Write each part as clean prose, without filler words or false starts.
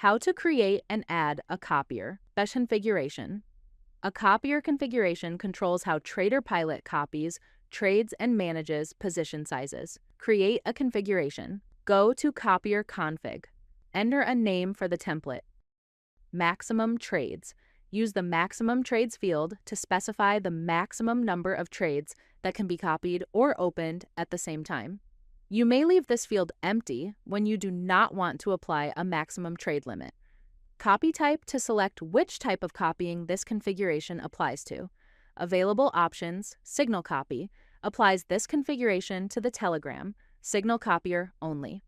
How to create and add a copier. Best configuration. A copier configuration controls how TraderPilot copies, trades, and manages position sizes. Create a configuration. Go to Copier Config. Enter a name for the template. Maximum trades. Use the maximum trades field to specify the maximum number of trades that can be copied or opened at the same time. You may leave this field empty when you do not want to apply a maximum trade limit. Copy type to select which type of copying this configuration applies to. Available options, Signal Copy, applies this configuration to the Telegram, Signal Copier only.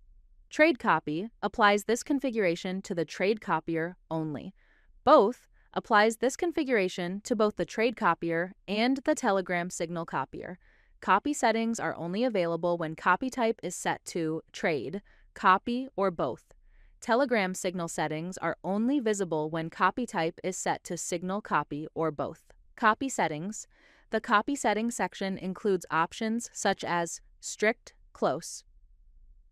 Trade Copy applies this configuration to the Trade Copier only. Both applies this configuration to both the Trade Copier and the Telegram Signal Copier. Copy settings are only available when copy type is set to Trade, Copy, or both. Telegram Signal settings are only visible when copy type is set to Signal Copy or both. Copy settings. The Copy settings section includes options such as Strict Close.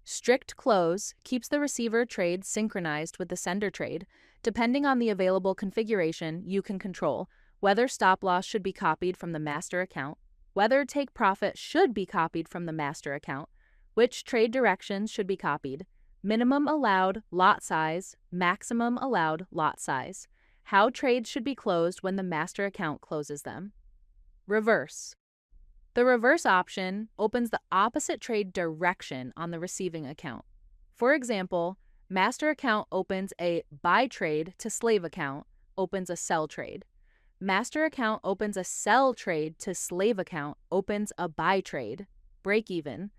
Strict Close keeps the receiver trade synchronized with the sender trade. Depending on the available configuration, you can control whether stop loss should be copied from the master account, whether take profit should be copied from the master account, which trade directions should be copied, minimum allowed lot size, maximum allowed lot size, how trades should be closed when the master account closes them. Reverse. The reverse option opens the opposite trade direction on the receiving account. For example, master account opens a buy trade to slave account opens a sell trade. Master account opens a sell trade to slave account opens a buy trade. Break even.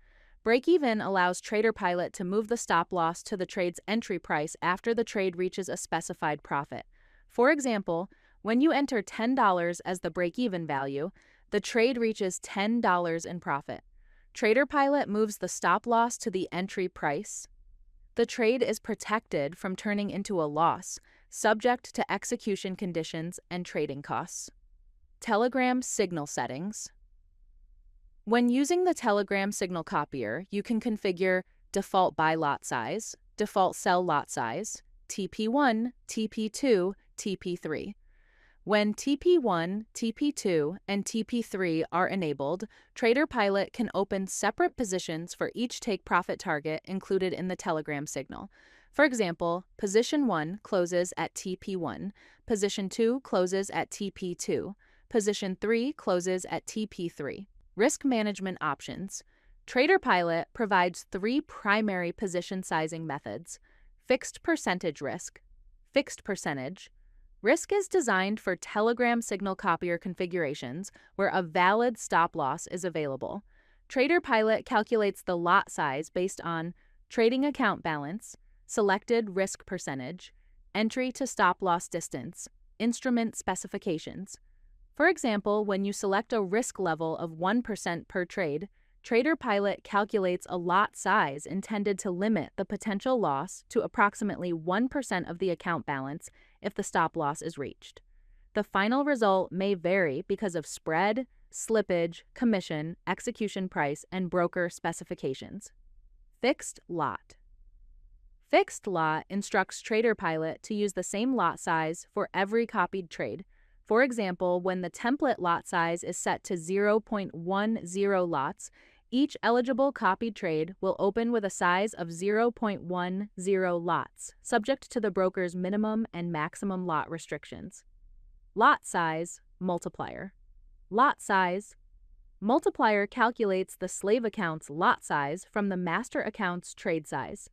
Break even allows TraderPilot to move the stop loss to the trade's entry price after the trade reaches a specified profit. For example, when you enter $10 as the break-even value, the trade reaches $10 in profit. TraderPilot moves the stop loss to the entry price. The trade is protected from turning into a loss, subject to execution conditions and trading costs. Telegram Signal settings. When using the Telegram Signal Copier, you can configure default buy lot size, default sell lot size, TP1, TP2, TP3. When TP1, TP2, and TP3 are enabled, TraderPilot can open separate positions for each take-profit target included in the Telegram signal. For example, Position 1 closes at TP1, Position 2 closes at TP2, Position 3 closes at TP3. Risk management options. TraderPilot provides 3 primary position sizing methods: fixed percentage risk, fixed percentage. Risk is designed for Telegram Signal Copier configurations where a valid stop loss is available. TraderPilot calculates the lot size based on trading account balance, selected risk percentage, entry to stop loss distance, instrument specifications. For example, when you select a risk level of 1% per trade, TraderPilot calculates a lot size intended to limit the potential loss to approximately 1% of the account balance if the stop loss is reached. The final result may vary because of spread, slippage, commission, execution price, and broker specifications. Fixed lot. Fixed lot instructs TraderPilot to use the same lot size for every copied trade. For example, when the template lot size is set to 0.10 lots, each eligible copied trade will open with a size of 0.10 lots, subject to the broker's minimum and maximum lot restrictions. Lot size multiplier. Lot size. Multiplier calculates the slave account's lot size from the master account's trade size.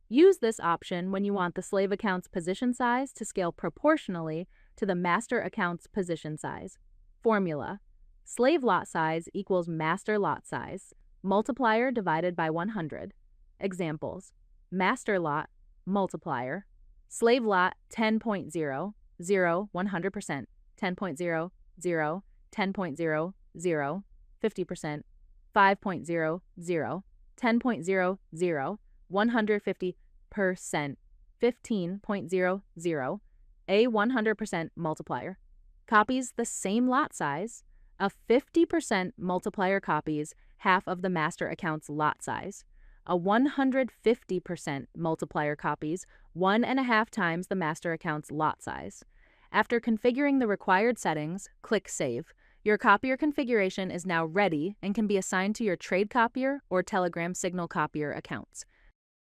Use this option when you want the slave account's position size to scale proportionally to the master account's position size. Formula. Slave lot size equals master lot size. Multiplier divided by 100. Examples. Master lot, multiplier. Slave lot 10.0, 0, 100%, 10.0, 0, 10.0, 0, 50%, 5.0, 0, 10.0, 0, 150%, 15.0, a 100% multiplier. Copies the same lot size. A 50% multiplier copies half of the master account's lot size. A 150% multiplier copies 1.5 times the master account's lot size. After configuring the required settings, click Save. Your copier configuration is now ready and can be assigned to your Trade Copier or Telegram Signal Copier accounts.